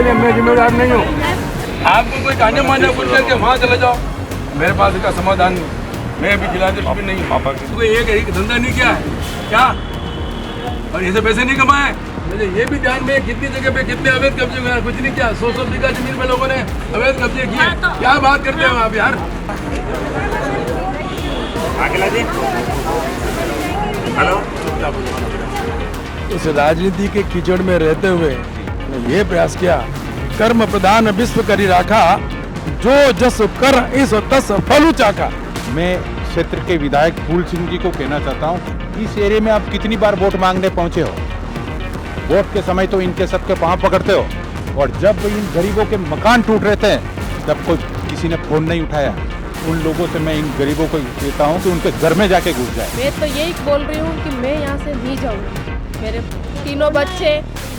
लिए मैं जिम्मेदार नहीं हूँ। आपको कोई ताने माने बोल करके वहाँ चले जाओ, मेरे पास इसका समाधान नहीं। मैं अभी जिलाधीश भी नहीं हूँ। तो एक धंधा नहीं किया है क्या, और ऐसे पैसे नहीं कमाए। मुझे ये भी ध्यान में कितनी जगह पे कितने अवैध कब्जे हुए, कुछ नहीं किया। 100 बीघा जमीन में लोगों ने अवैध कब्जे किए। क्या बात करते हो आप यार। हेलो, इस राजनीति के कीचड़ में रहते हुए ये प्रयास किया, कर्म प्रधान विश्व करी राखा, जो जस कर इस तस फलू चाका। मैं क्षेत्र के विधायक फूल सिंह जी को कहना चाहता हूँ, इस एरिया में आप कितनी बार वोट मांगने पहुंचे हो? वोट के समय तो इनके सबके पांव पकड़ते हो, और जब इन गरीबों के मकान टूट रहे थे तब कोई किसी ने फोन नहीं उठाया। उन लोगों से मैं इन गरीबों को कहता हूँ कि उनके घर में जाके घुस जाए। मैं तो यही बोल रही हूँ कि मैं यहाँ से नहीं जाऊँगी। मेरे 3 बच्चे,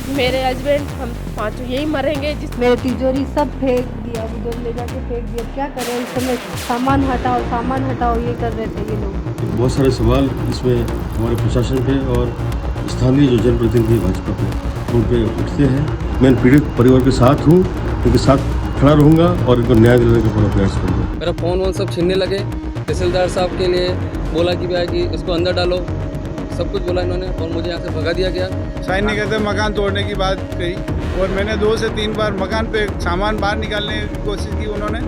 मेरे हस्बैंड, हम 5 यही मरेंगे। मेरे तिजोरी सब फेंक दिया, उधर ले जाके फेंक दिया। क्या करें, इस समय सामान हटाओ ये कर रहे थे ये लोग। बहुत सारे सवाल इसमें हमारे प्रशासन पे और स्थानीय जो जनप्रतिनिधि भाजपा पे उन पे उठते हैं। मैं पीड़ित परिवार के साथ हूँ, उनके साथ खड़ा रहूँगा और इनको न्याय दिलाने का पूरा प्रयास करूँगा। मेरा फ़ोन सब छीनने लगे। तहसीलदार साहब के लिए बोला कि भाई कि इसको अंदर डालो, सब कुछ बोला इन्होंने, और मुझे यहाँ से भगा दिया गया। साइन नहीं करते, मकान तोड़ने की बात कही, और मैंने 2 से 3 बार मकान पे सामान बाहर निकालने की कोशिश की। उन्होंने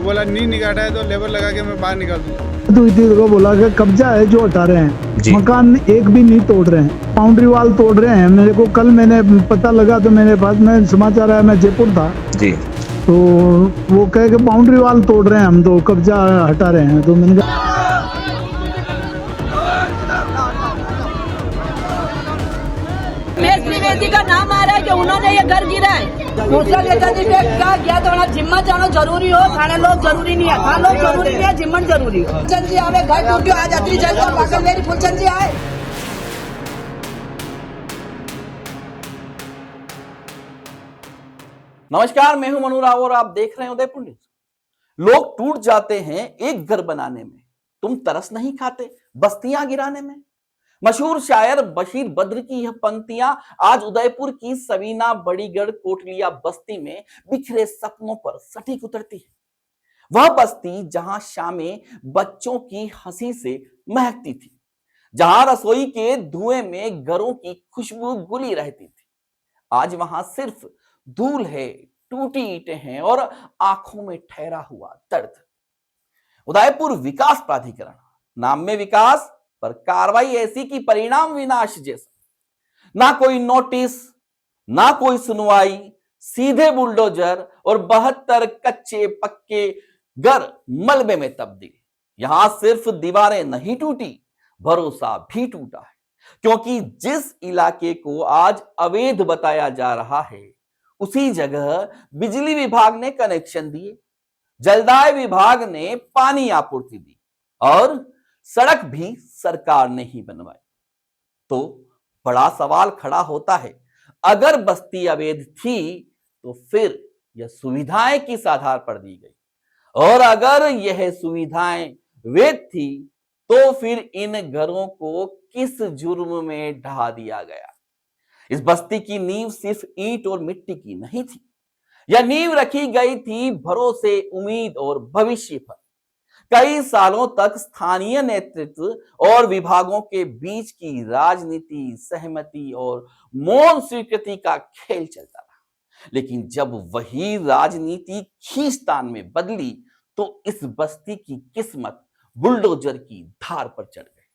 बोला नहीं निकाला है तो लेबर लगा के मैं बाहर निकाल दूँ। तो इतनी को बोला कि कब्जा है जो हटा रहे हैं, मकान एक भी नहीं तोड़ रहे हैं, बाउंड्री वाल तोड़ रहे हैं। मेरे को कल मैंने पता लगा तो मेरे पास में समाचार आया, मैं जयपुर था जी, तो वो कहे कि बाउंड्री वाल तोड़ रहे हैं, हम तो कब्जा हटा रहे हैं। तो मैंने कहा त्रिवेदी का नाम आ रहा है कि उन्होंने ये घर गिरा है। दूसरा नेता जी पे क्या किया तो वहाँ जिम्मा जाना जरूरी हो, थाने लोग जरूरी नहीं है, थाने लोग जरूरी नहीं है, जिम्मन जरूरी हो। फुलचंद जी आवे, घर टूटियो आज अत्री जल को पाकर मेरी फुलचंद जी आए। नमस्कार, मैं हूं मनु राव और आप देख रहे हैं उदयपुर न्यूज। लोग टूट जाते हैं एक घर बनाने में, तुम तरस नहीं खाते बस्तियां गिराने में। मशहूर शायर बशीर बद्र की यह पंक्तियां आज उदयपुर की सवीना बड़ीगढ़ कोटलिया बस्ती में बिखरे सपनों पर सटीक उतरती है। वह बस्ती जहां शामें बच्चों की हंसी से महकती थी, जहां रसोई के धुएं में घरों की खुशबू घुली रहती थी, आज वहां सिर्फ धूल है, टूटी ईंटें हैं और आंखों में ठहरा हुआ दर्द। उदयपुर विकास प्राधिकरण, नाम में विकास पर कार्रवाई ऐसी की परिणाम विनाश जैसा। ना कोई नोटिस, ना कोई सुनवाई, सीधे बुलडोजर और 72 कच्चे पक्के घर मलबे में तब्दील। यहां सिर्फ दीवारें नहीं टूटी, भरोसा भी टूटा है, क्योंकि जिस इलाके को आज अवैध बताया जा रहा है उसी जगह बिजली विभाग ने कनेक्शन दिए, जलदाय विभाग ने पानी आपूर्ति दी और सड़क भी सरकार ने ही बनवाई। तो बड़ा सवाल खड़ा होता है, अगर बस्ती अवैध थी तो फिर यह सुविधाएं किस आधार पर दी गई, और अगर यह सुविधाएं वैध थी तो फिर इन घरों को किस जुर्म में ढा दिया गया। इस बस्ती की नींव सिर्फ ईंट और मिट्टी की नहीं थी, यह नींव रखी गई थी भरोसे, उम्मीद और भविष्य पर। कई सालों तक स्थानीय नेतृत्व और विभागों के बीच की राजनीति, सहमति और मौन स्वीकृति का खेल चलता रहा, लेकिन जब वही राजनीति खींचतान में बदली तो इस बस्ती की किस्मत बुलडोजर की धार पर चढ़ गई।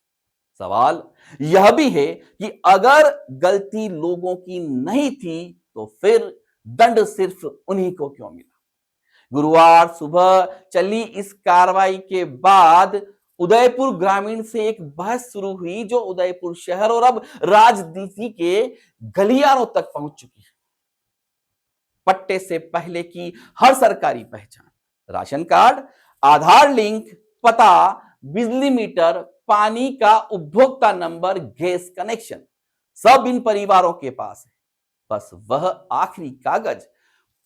सवाल यह भी है कि अगर गलती लोगों की नहीं थी तो फिर दंड सिर्फ उन्हीं को क्यों मिला। गुरुवार सुबह चली इस कार्रवाई के बाद उदयपुर ग्रामीण से एक बहस शुरू हुई जो उदयपुर शहर और अब राजनीति के गलियारों तक पहुंच चुकी है। पट्टे से पहले की हर सरकारी पहचान, राशन कार्ड, आधार लिंक, पता, बिजली मीटर, पानी का उपभोक्ता नंबर, गैस कनेक्शन, सब इन परिवारों के पास है। बस वह आखिरी कागज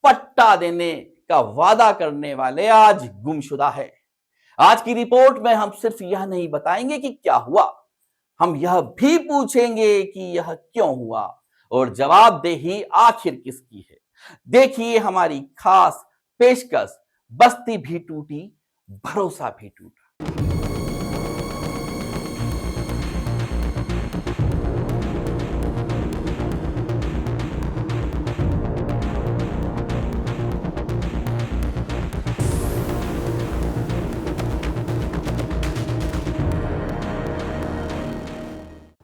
पट्टा देने का वादा करने वाले आज गुमशुदा है। आज की रिपोर्ट में हम सिर्फ यह नहीं बताएंगे कि क्या हुआ, हम यह भी पूछेंगे कि यह क्यों हुआ और जवाबदेही आखिर किसकी है। देखिए हमारी खास पेशकश, बस्ती भी टूटी, भरोसा भी टूटा।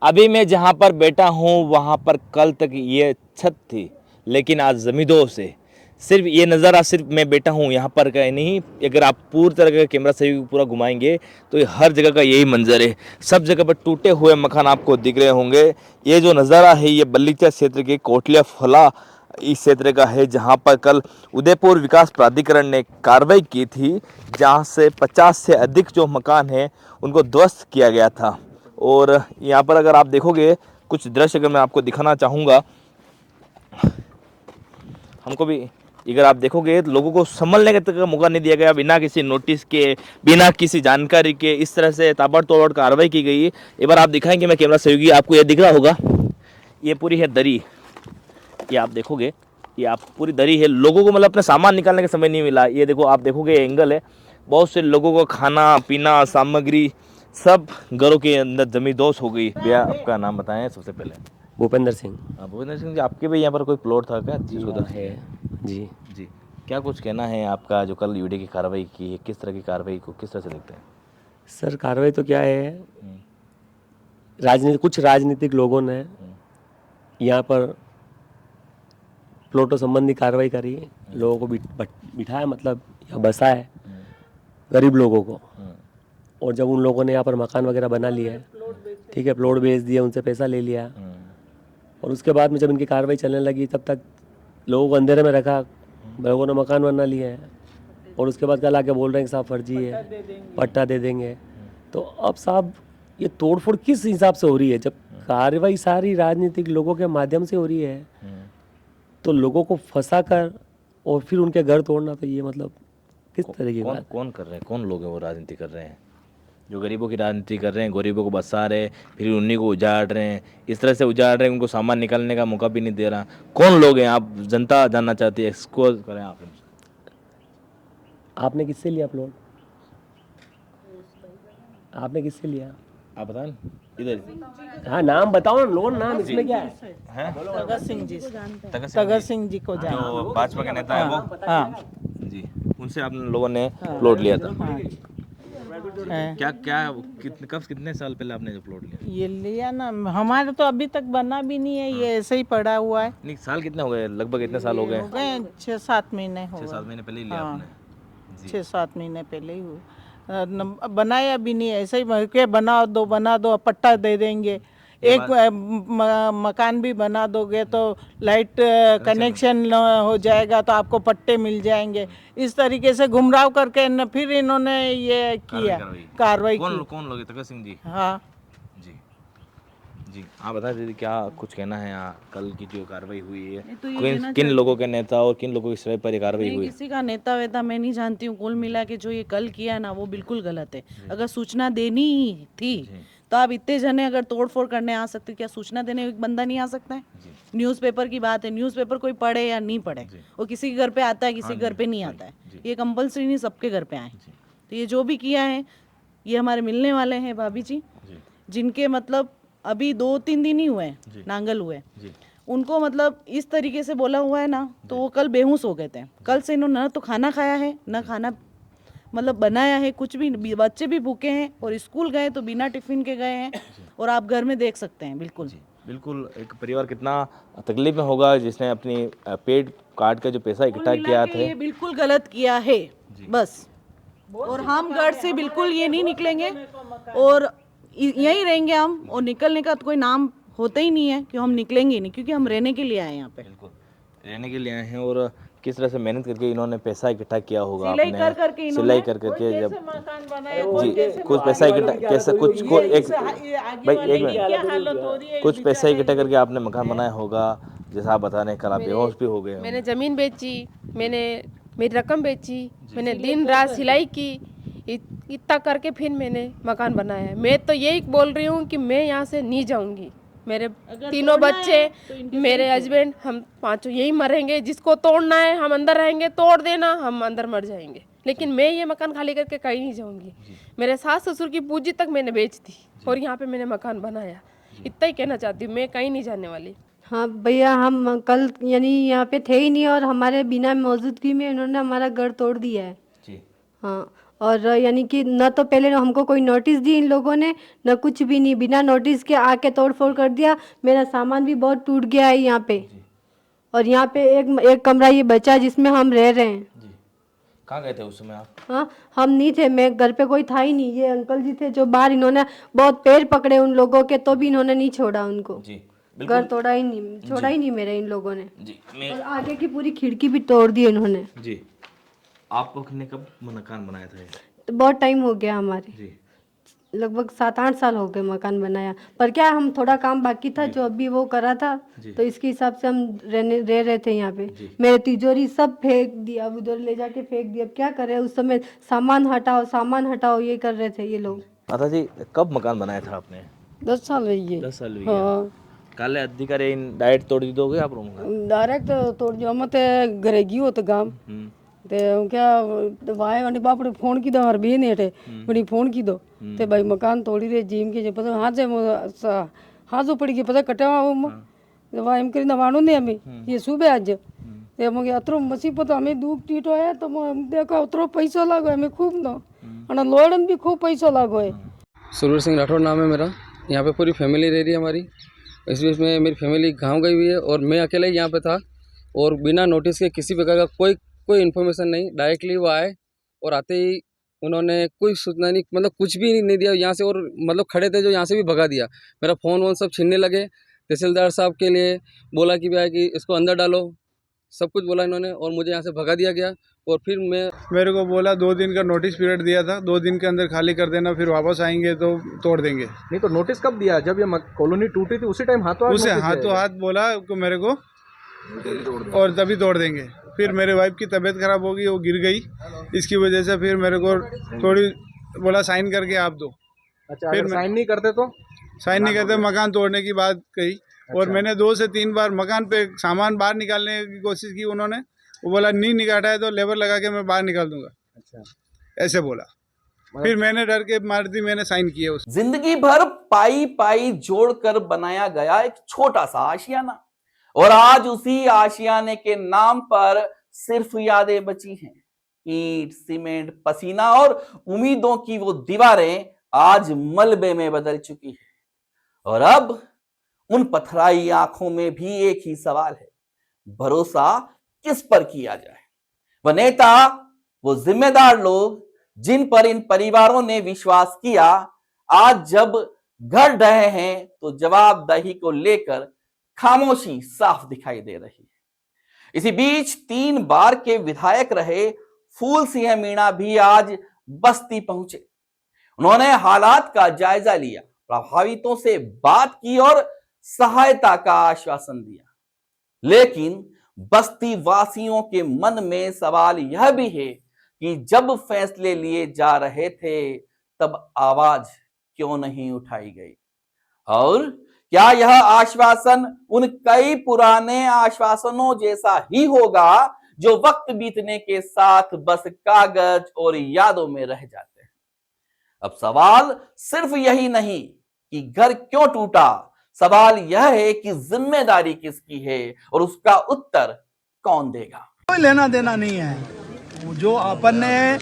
अभी मैं जहाँ पर बैठा हूँ वहाँ पर कल तक ये छत थी, लेकिन आज ज़मींदोज़ से सिर्फ ये नज़ारा, सिर्फ मैं बैठा हूँ यहाँ पर का नहीं, अगर आप पूरी तरह का कैमरा से पूरा घुमाएंगे तो ये हर जगह का यही मंजर है। सब जगह पर टूटे हुए मकान आपको दिख रहे होंगे। ये जो नज़ारा है ये बल्लीचा क्षेत्र के कोटलिया फला इस क्षेत्र का है, जहाँ पर कल उदयपुर विकास प्राधिकरण ने कार्रवाई की थी, जहाँ से 50 से अधिक जो मकान हैं उनको ध्वस्त किया गया था। और यहाँ पर अगर आप देखोगे कुछ दृश्य अगर मैं आपको दिखाना चाहूँगा, हमको भी अगर आप देखोगे तो लोगों को संभलने का मौका नहीं दिया गया, बिना किसी नोटिस के, बिना किसी जानकारी के इस तरह से ताबड़तोड़ कार्रवाई की गई। एक बार आप दिखाएंगे, मैं कैमरा सहयोगी, आपको ये दिख रहा होगा, ये पूरी है दरी, ये आप देखोगे, ये आप पूरी दरी है। लोगों को मतलब अपना सामान निकालने का समय नहीं मिला। ये देखो, आप देखोगे एंगल है, बहुत से लोगों को खाना पीना सामग्री सब घरों के अंदर ज़मींदोज़ हो गई। भैया आपका नाम बताएं सबसे पहले। भूपेंद्र सिंह। भूपेंद्र सिंह जी, आपके भी यहाँ पर कोई प्लॉट था क्या? जी है जी। जी, क्या कुछ कहना है आपका, जो कल ईडी की कार्रवाई की है, किस तरह की कार्रवाई को किस तरह से देखते हैं? सर कार्रवाई तो क्या है, कुछ राजनीतिक लोगों ने यहाँ पर प्लॉटों संबंधी कार्रवाई करी है, लोगों को बिठाया, मतलब यहाँ बसा है गरीब लोगों को। और जब उन लोगों ने यहाँ पर मकान वगैरह बना लिया है, ठीक है, प्लॉट बेच दिया, उनसे पैसा ले लिया, और उसके बाद में जब इनकी कार्रवाई चलने लगी तब तक लोगों को अंधेरे में रखा, लोगों ने मकान बना लिया है, और उसके बाद कल आके बोल रहे हैं कि साहब फर्जी है, पट्टा दे देंगे। तो अब साहब ये तोड़फोड़ किस हिसाब से हो रही है? जब कार्रवाई सारी राजनीतिक लोगों के माध्यम से हो रही है, तो लोगों को फंसा कर और फिर उनके घर तोड़ना, तो ये मतलब किस तरह की बात? कौन कर रहे हैं, कौन लोग हैं वो राजनीति कर रहे हैं, जो गरीबों की राजनीति कर रहे हैं, गरीबों को बसा रहे, फिर उन्हीं को उजाड़ रहे हैं, इस तरह से उजाड़ रहे हैं, उनको सामान निकालने का मौका भी नहीं दे रहा। कौन लोग हैं? आप जनता जानना चाहती है, एक्सपोज करें आप। आपने किससे लिया प्लॉट? आपने किससे लिया? आप बताएं इधर। हाँ नाम बताओ ना, लोन नाम इसमें क्या है? तगत सिंह जी, तगत सिंह जी को जो भाजपा के नेता है वो। हाँ जी, उनसे आप लोगों ने प्लॉट लिया था। क्या कितने साल पहले आपने जो प्लॉट लिया? ये लिया ना, हमारा तो अभी तक बना भी नहीं है, ये ऐसे ही पड़ा हुआ है। नहीं, साल कितने हो गए, लगभग इतने साल हो गए? 6-7 महीने हो गए। 6-7 महीने पहले ही लिया आपने? 6-7 महीने पहले ही हुआ, बनाया भी नहीं, ऐसे ही के बना दो पट्टा दे देंगे। एक मकान भी बना दोगे तो लाइट कनेक्शन हो जाएगा, तो आपको पट्टे मिल जाएंगे। इस तरीके से घुमराव करके फिर इन्होंने ये किया, कार्रवाई की। कौन लोग? तगत सिंह जी। हाँ जी जी, आप बता दीजिए क्या कुछ कहना है यहाँ कल की जो कार्रवाई हुई है, किन लोगों के नेता और किन लोगों की सलाह पर कार्रवाई हुई? किसी का नेता वेता मैं नहीं जानती हूँ, कुल मिला के जो ये कल किया ना वो बिल्कुल गलत है। अगर सूचना देनी ही थी तो आप इतने जने अगर तोड़फोड़ करने आ सकते, क्या सूचना देने एक बंदा नहीं आ सकता है? न्यूज़पेपर की बात है, न्यूज़पेपर कोई पढ़े या नहीं पढ़े, वो किसी के घर पे आता है, किसी के घर पे नहीं आता है, ये कंपलसरी नहीं सबके घर पे आए। तो ये जो भी किया है, ये हमारे मिलने वाले हैं भाभी जी, जिनके मतलब अभी 2-3 दिन ही हुए हैं, नांगल हुए, उनको मतलब इस तरीके से बोला हुआ है ना, तो वो कल बेहोश हो गए थे। कल से इन्होंने न तो खाना खाया है, न खाना मतलब बनाया है, कुछ भी, बच्चे भी भूखे हैं, और स्कूल गए तो बिना टिफिन के गए हैं, और आप घर में देख सकते हैं। बिल्कुल एक परिवार कितना तकलीफ में होगा जिसने अपनी पेट काट के जो पैसा इकट्ठा किया था। ये बिल्कुल गलत किया है बस, और हम घर से बिल्कुल ये नहीं निकलेंगे और यहीं रहेंगे हम, और निकलने का तो कोई नाम होता ही नहीं है कि हम निकलेंगे नहीं, क्योंकि हम रहने के लिए आए हैं यहाँ पे। बिल्कुल रहने के लिए आए हैं, और किस तरह से मेहनत करके इन्होंने पैसा इकट्ठा किया होगा, सिलाई कर करके जब जी कुछ पैसा इकट्ठा कैसे कुछ कुछ पैसा इकट्ठा करके आपने मकान बनाया होगा, जैसा आप बता रहे हैं कल आप बेहोश भी हो गए। मैंने ज़मीन बेची, मैंने मेरी रकम बेची, मैंने दिन रात सिलाई की, इतना करके फिर मैंने मकान बनाया है। मैं तो यही बोल रही हूँ कि मैं यहाँ से नहीं जाऊँगी, मेरे तीनों बच्चे, मेरे हस्बैंड, हम पांचों यही मरेंगे। जिसको तोड़ना है हम अंदर रहेंगे, तोड़ देना, हम अंदर मर जाएंगे। लेकिन मैं ये मकान खाली करके कहीं नहीं जाऊंगी। मेरे सास ससुर की पूंजी तक मैंने बेच दी और यहाँ पे मैंने मकान बनाया। इतना ही कहना चाहती हूँ, मैं कहीं नहीं जाने वाली। हाँ भैया, हम कल यानी यहाँ पे थे ही नहीं और हमारे बिना मौजूदगी में इन्होंने हमारा घर तोड़ दिया है जी। हाँ, और यानी कि न तो पहले हमको कोई नोटिस दी इन लोगों ने, न कुछ भी नहीं, बिना नोटिस के आके तोड़ फोड़ कर दिया। मेरा सामान भी बहुत टूट गया है यहाँ पे। और यहाँ पे एक कमरा ये बचा जिसमें हम रह रहे हैं। कहाँ गए थे उस समय आप? हाँ, हम नहीं थे, मैं घर पे कोई था ही नहीं। ये अंकल जी थे जो बाहर, इन्होंने बहुत पैर पकड़े उन लोगों के, तो भी इन्होंने नहीं छोड़ा उनको। घर तोड़ा ही नहीं, छोड़ा ही नहीं मेरे इन लोगों ने। और आगे की पूरी खिड़की भी तोड़ दी इन्होंने। जी। आपने कब मकान बनाया था? तो बहुत टाइम हो गया हमारे, लगभग 7-8 साल हो गए मकान बनाया। पर क्या हम थोड़ा काम बाकी था जो अभी वो करा था, तो इसके हिसाब से हम रह रहे थे यहाँ पे। मेरे तिजोरी सब फेंक दिया, उधर ले जाके फेंक दिया। अब क्या करे, उस समय सामान हटाओ ये कर रहे थे ये लोग। माता जी, कब मकान बनाया था आपने? 10 साल हुई है। 10 साल हुई है। काले अधिकारी डायरेक्ट तोड़ दी दोगे आप रूम का? डायरेक्ट तोड़ दिया मत, घरे गयो तो गांव ते क्या वाए वाली बापड़े फोन की दो हर बहन हेठे बड़ी फोन की दो ते भाई मकान तोड़ी रे जीम के जे पता हाथ जो पड़ी के पता कटावा वो वाए एम करी वाणो ने हमें ये सुबह आज ते मगे अतरो मुसीबत हमें दुख टीटो है तो देखो अतरो पैसा लागो हमें खूब न और लोड़न भी खूब पैसा लागो है। सुरवीर सिंह राठौर नाम है मेरा। यहाँ पे पूरी फैमिली रह रही है हमारी। इस बीच में मेरी फैमिली गाँव गई हुई है और मैं अकेले ही यहाँ पे था और बिना नोटिस के किसी प्रकार का कोई इन्फॉर्मेशन नहीं, डायरेक्टली वो आए और आते ही उन्होंने कोई सूचना नहीं, मतलब कुछ भी नहीं दिया यहाँ से। और मतलब खड़े थे जो यहाँ से भी भगा दिया। मेरा फ़ोन वोन सब छीनने लगे। तहसीलदार साहब के लिए बोला कि भाई कि इसको अंदर डालो, सब कुछ बोला इन्होंने और मुझे यहाँ से भगा दिया गया। और फिर मेरे को बोला 2 दिन का नोटिस पीरियड दिया था, 2 दिन के अंदर खाली कर देना, फिर वापस आएंगे तो तोड़ देंगे। नहीं तो नोटिस कब दिया? जब ये कॉलोनी टूटी थी उसी टाइम हाथों हाथ बोला मेरे को और तभी तोड़ देंगे। फिर मेरे वाइफ की तबीयत खराब हो गई, वो गिर गई, इसकी वजह से फिर मेरे को थोड़ी बोला साइन करके आप दो। अच्छा, फिर साइन नहीं करते तो? साइन नहीं करते, मकान तोड़ने की बात कही। और मैंने 2 से 3 बार मकान पे सामान बाहर निकालने की कोशिश की उन्होंने, वो बोला नहीं निकाटा है तो लेबर लगा के मैं बाहर निकाल दूंगा। अच्छा, ऐसे बोला। फिर मैंने डर के मारती मैंने साइन किए उस। जिंदगी भर पाई जोड़कर बनाया गया एक छोटा सा आशियाना, और आज उसी आशियाने के नाम पर सिर्फ यादें बची हैं। ईंट, सीमेंट, पसीना और उम्मीदों की वो दीवारें आज मलबे में बदल चुकी है। और अब उन पथराई आंखों में भी एक ही सवाल है, भरोसा किस पर किया जाए? वो नेता, वो जिम्मेदार लोग जिन पर इन परिवारों ने विश्वास किया, आज जब घर ढहे हैं तो जवाबदेही को लेकर खामोशी साफ दिखाई दे रही है। इसी बीच 3 बार के विधायक रहे फूल सिंह मीणा भी आज बस्ती पहुंचे। उन्होंने हालात का जायजा लिया, प्रभावितों से बात की और सहायता का आश्वासन दिया। लेकिन बस्ती वासियों के मन में सवाल यह भी है कि जब फैसले लिए जा रहे थे तब आवाज क्यों नहीं उठाई गई? और क्या यह आश्वासन उन कई पुराने आश्वासनों जैसा ही होगा जो वक्त बीतने के साथ बस कागज और यादों में रह जाते हैं? अब सवाल सिर्फ यही नहीं कि घर क्यों टूटा, सवाल यह है कि जिम्मेदारी किसकी है और उसका उत्तर कौन देगा? कोई लेना देना नहीं है। जो अपन ने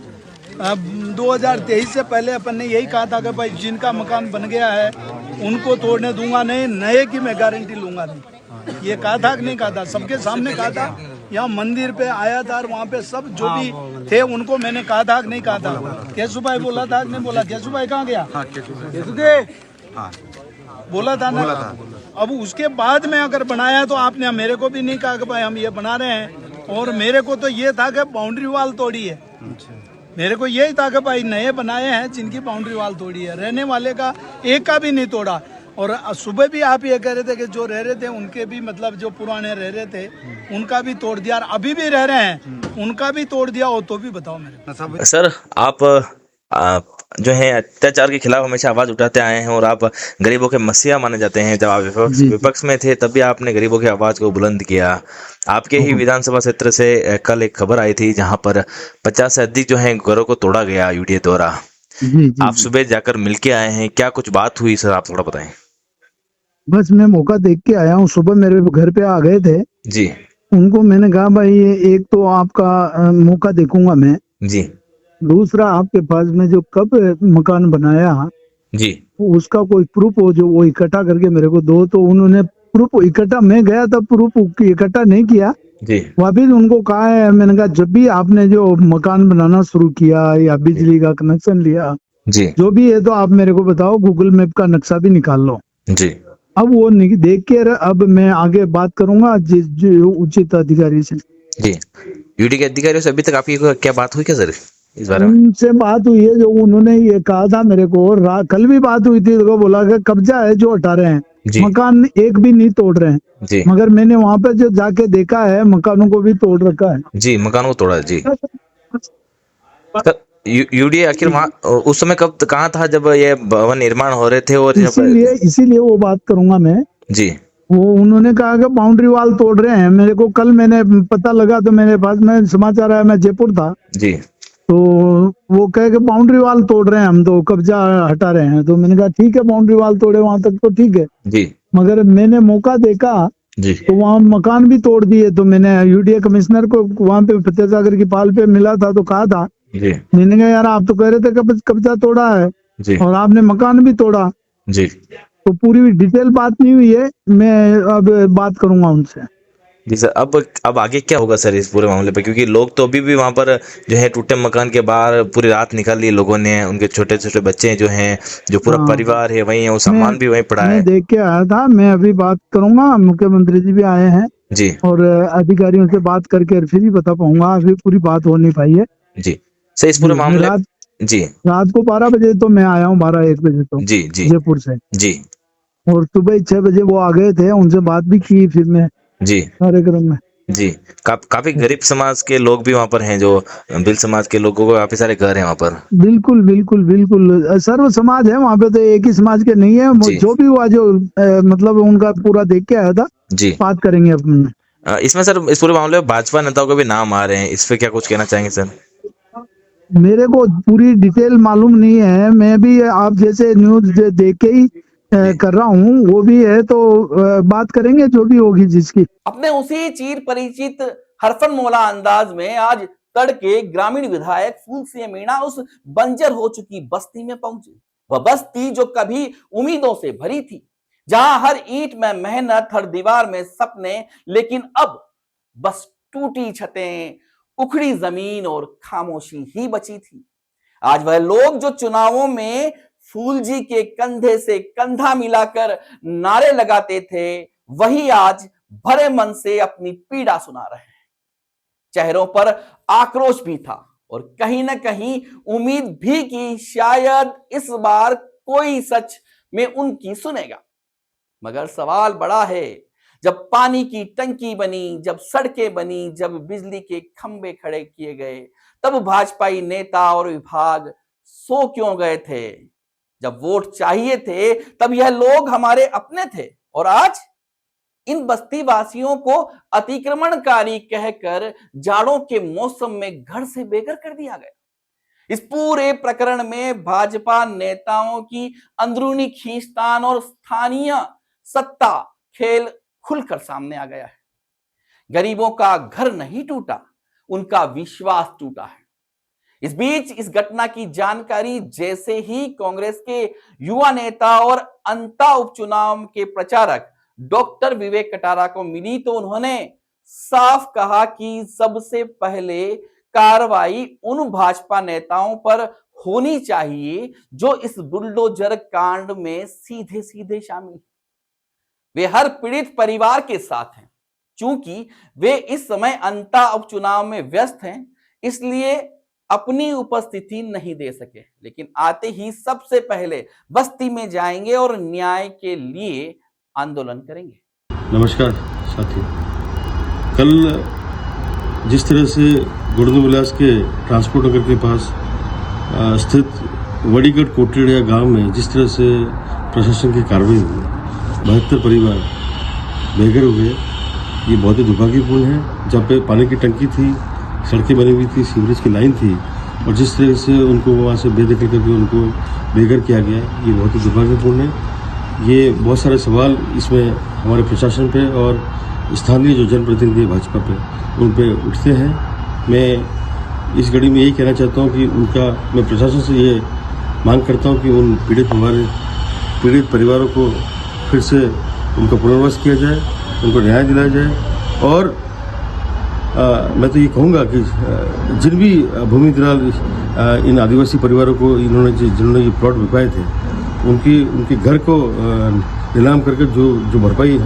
2023 से पहले अपन ने यही कहा था कि भाई जिनका मकान बन गया है उनको तोड़ने दूंगा नहीं, नए की मैं गारंटी लूंगा नहीं। ये कहा था कि नहीं कहा था? सबके सामने कहा था। यहाँ मंदिर पे आया था और वहाँ पे सब जो भी थे उनको मैंने कहा था कि नहीं कहा था? केशु भाई बोला था कि नहीं बोला? केशु भाई कहाँ गया? बोला था ना। अब उसके बाद में अगर बनाया तो आपने मेरे को भी नहीं कहा कि भाई हम ये बना रहे हैं, और मेरे को तो ये था कि बाउंड्री वाल तोड़ी है। मेरे को यही था कि भाई नए बनाए हैं जिनकी बाउंड्री वाल तोड़ी है, रहने वाले का एक का भी नहीं तोड़ा। और सुबह भी आप ये कह रहे थे कि जो रह रहे थे उनके भी, मतलब जो पुराने रह रहे थे उनका भी तोड़ दिया, और अभी भी रह रहे हैं उनका भी तोड़ दिया हो तो भी बताओ मेरे। सर, आप जो है अत्याचार के खिलाफ हमेशा आवाज उठाते आए हैं और आप गरीबों के मसीहा माने जाते हैं। जब आप विपक्ष में थे तब भी आपने गरीबों की आवाज को बुलंद किया। आपके ही विधानसभा क्षेत्र से कल एक खबर आई थी जहां पर 50 से अधिक जो है घरों को तोड़ा गया यूडीए द्वारा। आप सुबह जाकर मिलके आए हैं, क्या कुछ बात हुई सर, आप थोड़ा बताएं। बस मैं मौका देख के आया हूँ। सुबह मेरे घर पे आ गए थे जी। उनको मैंने कहा भाई एक तो आपका मौका देखूंगा मैं जी, दूसरा आपके पास में जो कब मकान बनाया जी, उसका कोई प्रूफ हो जो वो इकट्ठा करके मेरे को दो। तो उन्होंने प्रूफ इकट्ठा, मैं गया था प्रूफ इकट्ठा नहीं किया जी, वापिस उनको कहा है। मैंने कहा जब भी आपने जो मकान बनाना शुरू किया या बिजली का कनेक्शन लिया जी, जो भी है तो आप मेरे को बताओ, गूगल मैप का नक्शा भी निकाल लो। जी। अब वो देख के अब मैं आगे बात करूंगा जो उचित अधिकारी से। जी, यूडी के अधिकारियों से अभी तक आपकी क्या बात हुई क्या सर इस बारे में? उनसे बात हुई है, जो उन्होंने ये कहा था मेरे को, कल भी बात हुई थी, तो बोला कि कब्जा है जो हटा रहे हैं, मकान एक भी नहीं तोड़ रहे हैं जी। मगर मैंने वहाँ पे जो जाके देखा है मकानों को भी तोड़ रखा है जी, मकानों को तोड़ा जी। यूडी आखिर वहाँ उस समय कब कहाँ था जब ये भवन निर्माण हो रहे थे? और इसीलिए वो बात करूंगा मैं जी। वो उन्होंने कहा कि बाउंड्री वाल तोड़ रहे हैं। मेरे को कल मैंने पता लगा तो मेरे पास में समाचार आया, मैं जयपुर था जी। तो वो कहे कि बाउंड्री वाल तोड़ रहे हैं, हम तो कब्जा हटा रहे हैं। तो मैंने कहा ठीक है, बाउंड्री वाल तोड़े वहां तक तो ठीक है जी, मगर मैंने मौका देखा जी तो वहाँ मकान भी तोड़ दिए। तो मैंने यूडीए कमिश्नर को वहाँ पे फतेहसागर की पाल पे मिला था तो कहा था जी। मैंने कहा यार आप तो कह रहे थे कब्जा तोड़ा है जी और आपने मकान भी तोड़ा जी। तो पूरी डिटेल बात नहीं हुई है, मैं अब बात करूंगा उनसे। जी सर, अब आगे क्या होगा सर इस पूरे मामले पे? क्योंकि लोग तो अभी भी वहाँ पर जो है टूटे मकान के बाहर पूरी रात निकाल ली लोगों ने, उनके छोटे छोटे बच्चे जो हैं, जो पूरा परिवार है वहीं है, वो सामान भी वहीं पड़ा है। मैं देख के आया था, मैं अभी बात करूंगा, मुख्यमंत्री जी भी आए हैं जी और अधिकारियों से बात करके फिर ही बता पाऊंगा, अभी पूरी बात हो नहीं पाई है जी। सर इस पूरे मामले जी, रात को 12 बजे तो मैं आया हूँ, 12-1 बजे तो जी जी जयपुर से जी, और सुबह 6 बजे वो आ गए थे, उनसे बात भी की फिर मैं जी कार्यक्रम में जी। काफी गरीब समाज के लोग भी वहाँ पर हैं, जो बिल समाज के लोगों को काफी सारे घर हैं वहाँ पर। बिल्कुल बिल्कुल बिल्कुल सर्व समाज है वहाँ पे, तो एक ही समाज के नहीं है। जो भी हुआ जो मतलब उनका पूरा देख के आया था जी, बात करेंगे अपन। इसमें सर इस पूरे मामले में भाजपा नेताओं के भी नाम आ रहे हैं, इस पे क्या कुछ कहना चाहेंगे सर? मेरे को पूरी डिटेल मालूम नहीं है, मैं भी आप जैसे न्यूज देख के ही कर रहा हूँ, वो भी है तो बात करेंगे जो भी होगी जिसकी। अपने उसी चिर परिचित हरफन मौला अंदाज में आज तड़के ग्रामीण विधायक फूल सिंह मीणा उस बंजर हो चुकी बस्ती में पहुंचे। वह बस्ती जो कभी उम्मीदों से भरी थी, जहां हर ईंट में मेहनत, हर दीवार में सपने, लेकिन अब बस टूटी छतें, उखड़ी जमीन और खामोशी ही बची थी। आज वह लोग जो चुनावों में फूल जी के कंधे से कंधा मिलाकर नारे लगाते थे, वही आज भरे मन से अपनी पीड़ा सुना रहे हैं। चेहरों पर आक्रोश भी था और कहीं ना कहीं उम्मीद भी कि शायद इस बार कोई सच में उनकी सुनेगा। मगर सवाल बड़ा है, जब पानी की टंकी बनी, जब सड़कें बनी, जब बिजली के खंभे खड़े किए गए, तब भाजपाई नेता और विभाग सो क्यों गए थे? जब वोट चाहिए थे तब यह लोग हमारे अपने थे, और आज इन बस्ती वासियों को अतिक्रमणकारी कहकर जाड़ों के मौसम में घर से बेघर कर दिया गया। इस पूरे प्रकरण में भाजपा नेताओं की अंदरूनी खींचतान और स्थानीय सत्ता खेल खुलकर सामने आ गया है। गरीबों का घर नहीं टूटा, उनका विश्वास टूटा है। इस बीच इस घटना की जानकारी जैसे ही कांग्रेस के युवा नेता और अंता उपचुनाव के प्रचारक डॉक्टर विवेक कटारा को मिली, तो उन्होंने साफ कहा कि सबसे पहले कार्रवाई उन भाजपा नेताओं पर होनी चाहिए जो इस बुलडोजर कांड में सीधे सीधे शामिल हैं। वे हर पीड़ित परिवार के साथ हैं। चूंकि वे इस समय अंता उपचुनाव में व्यस्त हैं, इसलिए अपनी उपस्थिति नहीं दे सके, लेकिन आते ही सबसे पहले बस्ती में जाएंगे और न्याय के लिए आंदोलन करेंगे। नमस्कार साथी, कल जिस तरह से गुरुद्वारा विलास के ट्रांसपोर्ट नगर के पास स्थित वड़ीगढ़ कोटड़िया गांव में जिस तरह से प्रशासन की कार्रवाई हुई, 72 परिवार बेघर हुए, ये बहुत ही दुर्भाग्यपूर्ण है। जहाँ पे पानी की टंकी थी, सड़कें बनी हुई थी, सीवरेज की लाइन थी, और जिस तरह से उनको वहाँ से बेदखल करके उनको बेघर किया गया, ये बहुत ही दुर्भाग्यपूर्ण है। ये बहुत सारे सवाल इसमें हमारे प्रशासन पे और स्थानीय जो जनप्रतिनिधि भाजपा पे, उन पे उठते हैं। मैं इस घड़ी में यही कहना चाहता हूँ कि मैं प्रशासन से ये मांग करता हूँ कि उन पीड़ित परिवारों को फिर से उनका पुनर्वास किया जाए, उनको न्याय दिलाया जाए। और मैं तो ये कहूँगा कि जिन भी भूमि दलाल इन आदिवासी परिवारों को जिन्होंने ये प्लॉट बिकवाए थे, उनके घर को नीलाम करके जो भरपाई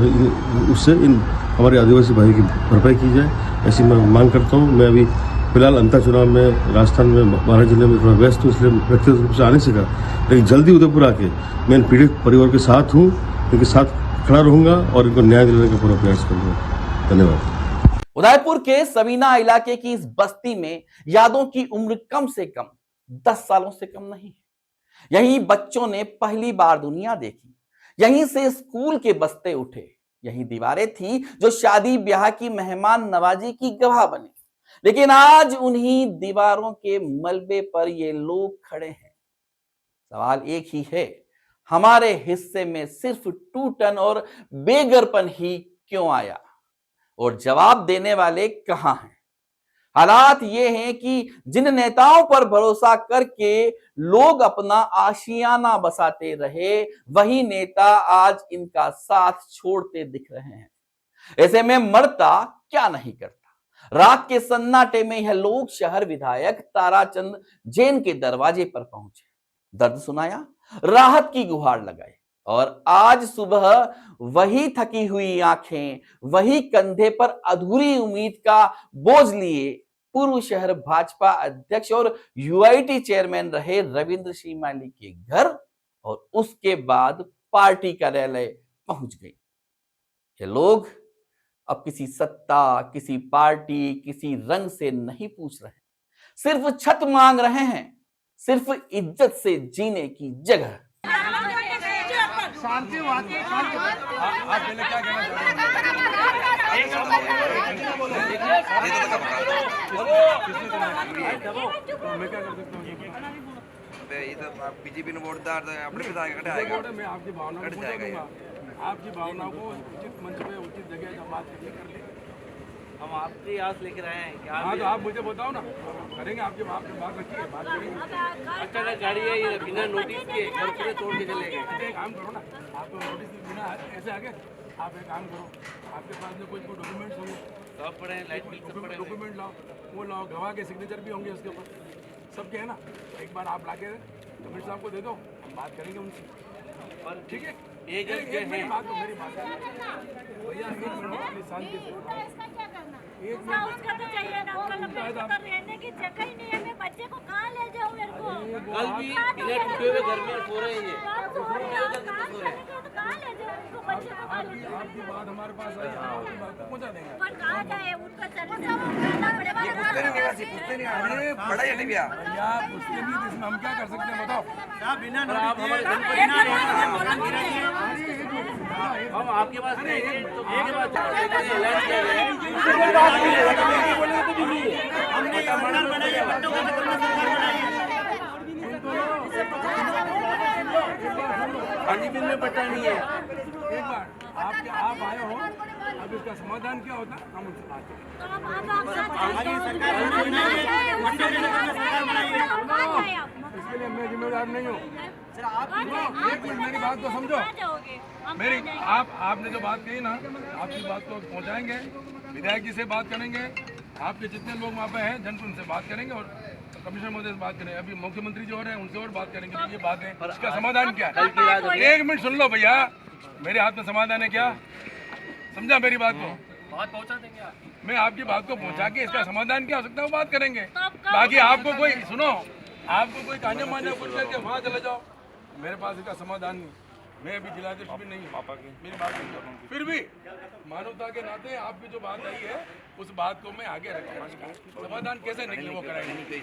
उससे इन हमारे आदिवासी भाइयों की भरपाई की जाए, ऐसी मैं मांग करता हूँ। मैं अभी फिलहाल अंतर चुनाव में राजस्थान में महाराज जिले में थोड़ा व्यस्त हूँ, इसलिए व्यक्तिगत रूप से आने से कहा, लेकिन जल्दी उदयपुर आके मैं इन पीड़ित परिवार के साथ हूँ, इनके साथ खड़ा रहूँगा और इनको न्याय दिलाने का पूरा प्रयास करूँगा। धन्यवाद। उदयपुर के सवीना इलाके की इस बस्ती में यादों की उम्र कम से कम 10 सालों से कम नहीं है। यहीं बच्चों ने पहली बार दुनिया देखी, यहीं से स्कूल के बस्ते उठे, यही दीवारें थी जो शादी ब्याह की मेहमान नवाजी की गवाह बनी। लेकिन आज उन्हीं दीवारों के मलबे पर ये लोग खड़े हैं। सवाल एक ही है, हमारे हिस्से में सिर्फ टूटन और बेघरपन ही क्यों आया, और जवाब देने वाले कहां हैं? हालात ये हैं कि जिन नेताओं पर भरोसा करके लोग अपना आशियाना बसाते रहे, वही नेता आज इनका साथ छोड़ते दिख रहे हैं। ऐसे में मरता क्या नहीं करता। रात के सन्नाटे में यह लोग शहर विधायक ताराचंद जैन के दरवाजे पर पहुंचे, दर्द सुनाया, राहत की गुहार लगाई, और आज सुबह वही थकी हुई आंखें, वही कंधे पर अधूरी उम्मीद का बोझ लिए पूर्व शहर भाजपा अध्यक्ष और यूआईटी चेयरमैन रहे रविंद्र श्रीमाली के घर और उसके बाद पार्टी कार्यालय पहुंच गए। ये लोग अब किसी सत्ता, किसी पार्टी, किसी रंग से नहीं पूछ रहे, सिर्फ छत मांग रहे हैं, सिर्फ इज्जत से जीने की जगह। शांति आप पहले क्या कहना मैं क्या कर सकता हूँ? ये तो आप बीजेपी ने वोट दार अपने विधायक आएगा, मैं आपकी भावना कट जाएगा। आपकी भावनाओं को उचित मंच पे उचित जगह जब बात करनी कर ले। हम आपकी आस लेकर आए हैं क्या? हाँ तो आप मुझे बताओ ना, करेंगे आपकी बात रखी है, बात करेंगे। अच्छा गाड़ी है ये बिना नोटिस के घर पूरे तोड़ के चले गए। एक काम करो ना, आप तो नोटिस बिना ऐसे आगे, आप एक काम करो, आपके पास में कोई डॉक्यूमेंट्स होंगे, सब पड़े हैं, लाइट बिल सब पड़े, डॉक्यूमेंट लाओ, वो लाओ, गवाह के सिग्नेचर भी होंगे उसके ऊपर, सबके है ना। एक बार आप लाके कमिश्नर साहब को दे दो, हम बात करेंगे उनसे। और ठीक है, एक मेरी बात तो मेरी बात है भैया, शांति से उसका तो चाहिए ना, उसका रहने की जगह ही नहीं है। मैं बच्चे को कहाँ ले जाऊँ? मेरे को कल भी बिना टूटे हुए घर में सो रहे हैं। कहाँ ले जाऊँ उसको? बच्चे को आपकी बात हमारे पास आई, आपकी बात को पहुँचा देंगे। पर कहाँ जाए? उनका चलना पढ़ाई नहीं भैया, पूछते नहीं तो इसमें हम क्या कर सकते हैं बताओ? हम आपके पास पानी बिल में पट्टा नहीं है। एक बार आप आए हो, अब इसका समाधान क्या होता है हम उनसे बात करेंगे। इसके लिए मैं जिम्मेदार नहीं हूँ। एक मिनट मेरी बात को समझो। मेरी आपने जो बात कही ना, आपकी बात को पहुँचाएंगे, विधायक जी से बात करेंगे, आपके जितने लोग वहाँ पे हैं जनता उनसे बात करेंगे और कमिश्नर महोदय से बात करेंगे। अभी मुख्यमंत्री जो हो रहे हैं उनसे और बात करेंगे। ये बात है, इसका समाधान क्या है? एक मिनट सुन लो भैया, मेरे हाथ में समाधान है क्या? समझा मेरी बात को? बात पहुंचा देंगे आप। मैं आपकी बात को पहुंचा के इसका समाधान क्या हो सकता है वो बात करेंगे। बाकी आपको कोई सुनो, आपको कोई कहानी मान्य कुछ करके वहाँ चले जाओ, मेरे पास इसका समाधान नहीं। मैं अभी खिलाते भी नहीं पापा की मेरी बात नहीं कर, फिर भी मानवता के नाते आपकी जो बात आई है उस बात को मैं आगे रखूंगा। समाधान कैसे निकले वो कराएंगे।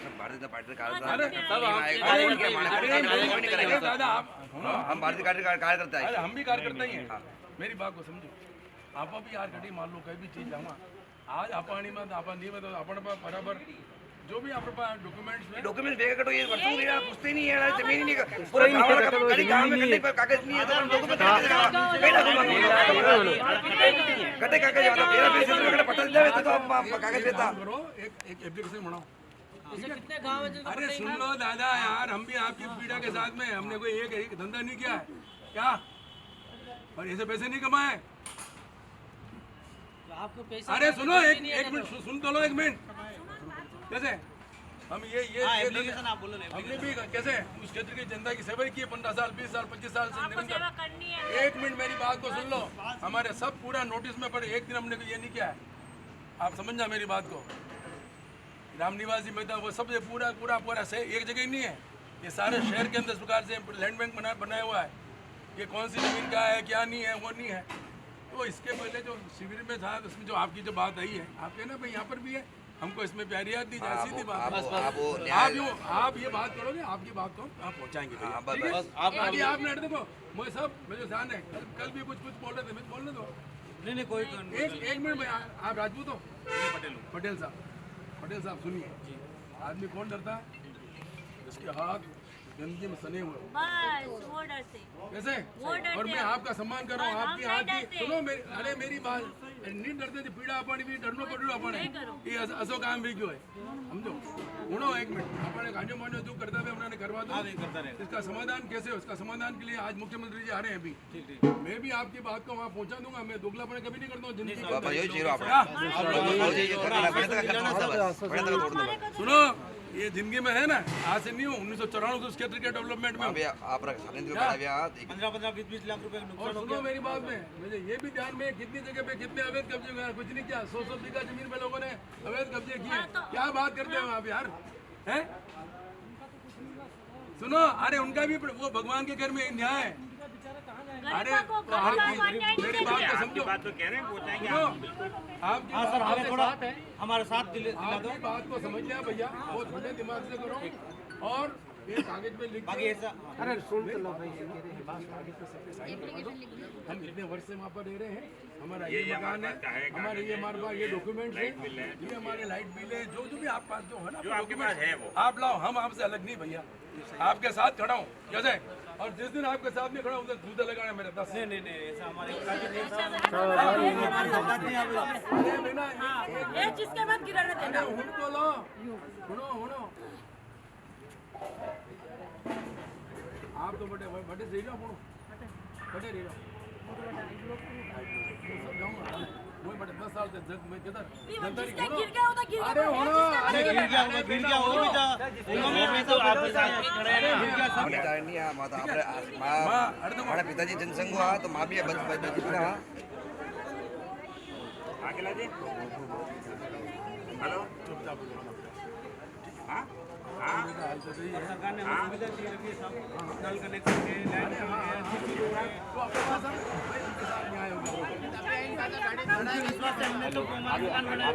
दादा आप हम भारतीय कार्यकर्ता है, हम भी कार्यकर्ता ही हैं। मेरी बात को समझो, आप भी यार घटी मान लो कई भी चीज लावा आज अपाणी में अपन नहीं में तो अपन बराबर जो भी आपके पास डॉक्यूमेंट्स देगा तो ये वर्षों से आप पूछते नहीं है, जमीन ही नहीं पूरा गांव में कहीं पर कागज नहीं है तो डॉक्यूमेंट कटे कागज आता मेरा पैसे में पटल जावे तो आप कागज देता करो एक एप्लीकेशन बनाओ। कितने गांव है? अरे सुन लो दादा यार, हम भी आपकी पीड़ा के साथ में हमने कोई एक धंधा नहीं किया है क्या और ऐसे पैसे नहीं कमाए। आपको पैसे अरे सुनो एक मिनट सुन तो लो एक मिनट। कैसे हम ये एप्लीकेशन आप बोलो हमने भी कैसे उस क्षेत्र की जनता की सेवा की 15 साल 20 साल 25 साल से निरंतर। एक मिनट मेरी बात को सुन लो, हमारे सब पूरा नोटिस में पड़े, एक दिन हमने ये नहीं किया है, आप समझना मेरी बात को। राम निवासी में था वो सब पूरा पूरा पूरा से एक जगह नहीं है, ये सारे शहर के अंदर प्रकार से लैंड बैंक बनाया हुआ है। ये कौन सी जमीन का है क्या नहीं है वो नहीं है। तो इसके पहले जो शिविर में था उसमें जो आपकी जो बात आई है, आप कहना भाई यहाँ पर भी है, हमको इसमें प्यारी याद दी जाए, सीधी बात। आप ये बात करोगे, आपकी बात को आप पहुँचाएंगे। आपने देखो मुझे सब मुझे ध्यान है, कल भी कुछ बोल रहे थे, मैं बोलने दो। नहीं कोई एक मिनट में आप राजपूत हो? पटेल साहब सुनिए, आदमी कौन डरता है जिसके हाथ गंदगी में सने हुए कैसे। और मैं आपका सम्मान कर रहा हूँ, आपकी हाथ की सुनो अरे मेरी बात नहीं डरते थे, पीड़ा अपन भी डरनो पड़ो अपन ये असो काम भी क्यों है समझो। सुनो एक मिनट, अपन गांजो मांजो जो करता है उन्होंने करवा दो, इसका समाधान कैसे हो, इसका समाधान के लिए आज मुख्यमंत्री जी आ रहे हैं अभी, मैं भी आपकी बात को वहाँ पहुँचा दूंगा। मैं दोगलापन कभी नहीं करता हूँ जिंदगी। सुनो ये जिंदगी में है ना, आज से नहीं हो 1994 उस क्षेत्र के डेवलपमेंट में 15-20 लाख रुपए। और सुनो मेरी बात में मुझे ये भी ध्यान में कितनी जगह पे कितने अवैध कब्जे हुए, कुछ नहीं किया, 100 बीघा जमीन पे लोगों ने अवैध कब्जे किए। क्या बात करते हो आप यार, हैं? सुनो अरे उनका भी वो भगवान के घर में न्याय है। अरे मेरी बात को समझो, बात तो कह रहे हैं आपकी हमारे साथ आपकी बात को समझ लिया भैया, वो छोटे दिमाग से करो और ये कागज पे लिख अरे हम इतने वर्ष से वहाँ पर रह रहे हैं, हमारा ये मकान है, हमारे ये हमारे पास ये डॉक्यूमेंट है, ये हमारे लाइट बिल है, जो भी आप पास जो है ना डॉक्यूमेंट है वो आप लाओ, हम आपसे अलग नहीं भैया, आपके साथ खड़ा हूँ जैसे। और जिस दिन आपके साथ में खड़ा उधर जूते लगाना मेरे 10 नहीं ऐसा हमारे जिसके बाद गिराने देना उनको लो सुनो आप तो बड़े रही रहो बड़े रही रहो वो बड़े 10 साल से जग में किधर जनता गिर गया होता अरे होना अरे गिर गया हो बेटा उन्होंने तो आप साथ खड़े हैं गिर गया सब नहीं है माता अपने हमारे पिताजी जनसंघ हुआ तो मां भी बच ना आगे ला जी हेलो चुपचाप हां सरकार ने सुविधा दी रखी सब नल कनेक्शन के लाइन तो आपके पास इनके साथ न्याय होगा विश्वास है हमने तो मकान बनाया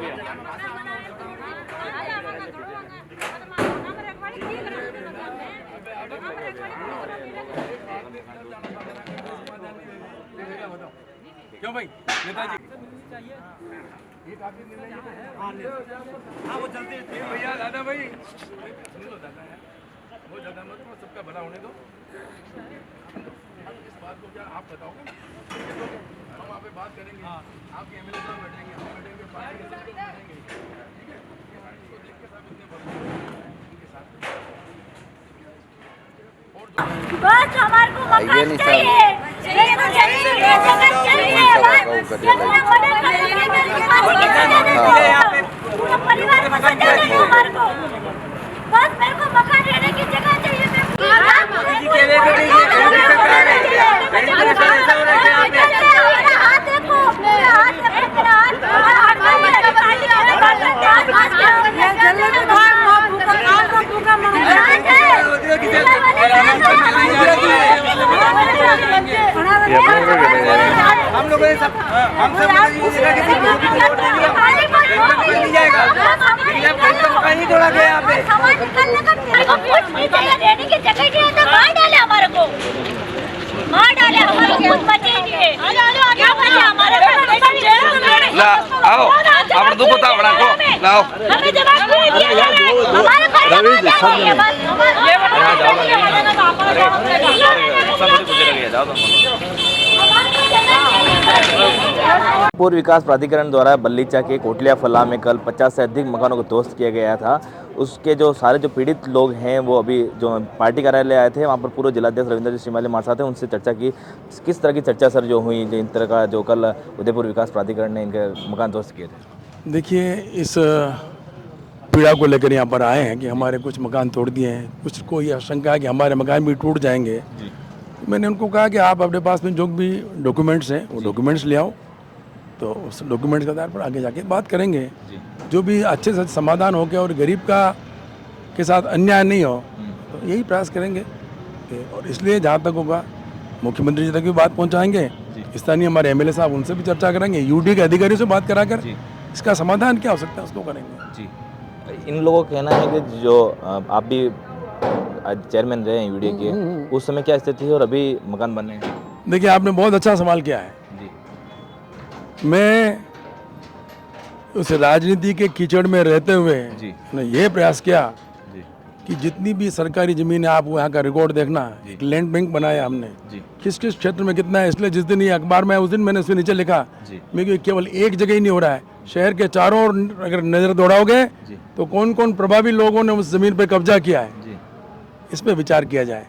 क्यों भाई नेताजी ये काफी हाँ वो चलते भैया दादा भाई सुन लो दादा यार वो ज्यादा मत करो, सबका भला होने दो। इस बात को क्या आप बताओगे हम वहाँ पे बात करेंगे, आपके एमएलए साहब बैठेंगे, हम बैठेंगे, पार्टी के सब लोग बैठेंगे, ठीक है। इसको देख के सब इतने उनके साथ बस हमारे को मकान चाहिए, ये तो चाहिए, ये जगह चाहिए, पूरा परिवार को सजा दो हमारे को, बस मेरे को मकान रहने की जगह चाहिए। हम लोगों ने सब हम सब मिल जाएगा, लेकिन अब कहीं का मकान नहीं तोड़ा गया यहाँ पे। रहने की जगह नहीं है तो मार डाले हमारे को, मार डाले हमारे को, कुछ बचे ही नहीं है। क्या बचे हमारे को? आओ आप दुख होता बड़ा को लाओ, हमें जवाब नहीं दिया जा रहा है। हमारे को जवाब चाहिए बस। पूर्व विकास प्राधिकरण द्वारा बल्लीचा के कोटलिया फला में कल 50 से अधिक मकानों को ध्वस्त किया गया था। उसके जो सारे जो पीड़ित लोग हैं वो अभी जो पार्टी कार्यालय आए थे, वहाँ पर पूर्व जिलाध्यक्ष रविंद्र जी श्रीमाली हमारे साथ हैं, उनसे चर्चा की। किस तरह की चर्चा सर जो हुई, जो इन तरह का जो कल उदयपुर विकास प्राधिकरण ने इनके मकान ध्वस्त किए थे? देखिए, इस पीड़ा को लेकर यहाँ पर आए हैं कि हमारे कुछ मकान तोड़ दिए हैं, कुछ को ये आशंका है कि हमारे मकान भी टूट जाएंगे। मैंने उनको कहा कि आप अपने पास में जो भी डॉक्यूमेंट्स हैं वो डॉक्यूमेंट्स ले आओ, तो उस डॉक्यूमेंट्स के आधार पर आगे जाके बात करेंगे। जो भी अच्छे से समाधान हो के और गरीब का के साथ अन्याय नहीं हो, तो यही प्रयास करेंगे। और इसलिए जहाँ तक होगा मुख्यमंत्री जी तक भी बात पहुँचाएंगे, स्थानीय हमारे एमएलए साहब उनसे भी चर्चा करेंगे, यूडी के अधिकारियों से बात कराकर इसका समाधान क्या हो सकता है उसको करेंगे। जी, इन लोगों का कहना है कि जो आप भी चेयरमैन रहे हैं यूडी के, उस समय क्या स्थिति है और अभी मकान बने हैं? देखिए, आपने बहुत अच्छा सवाल किया है। मैं उस राजनीति के कीचड़ में रहते हुए ने ये प्रयास किया कि जितनी भी सरकारी जमीन है, आप वहाँ का रिकॉर्ड देखना, एक लैंड बैंक बनाया हमने, किस किस क्षेत्र में कितना है। इसलिए जिस दिन ये अखबार में उस दिन मैंने उसके नीचे लिखा, मैं केवल एक जगह ही नहीं हो रहा है, शहर के चारों ओर अगर नज़र दौड़ाओगे तो कौन कौन प्रभावी लोगों ने उस जमीन पर कब्जा किया है, इस पर विचार किया जाए।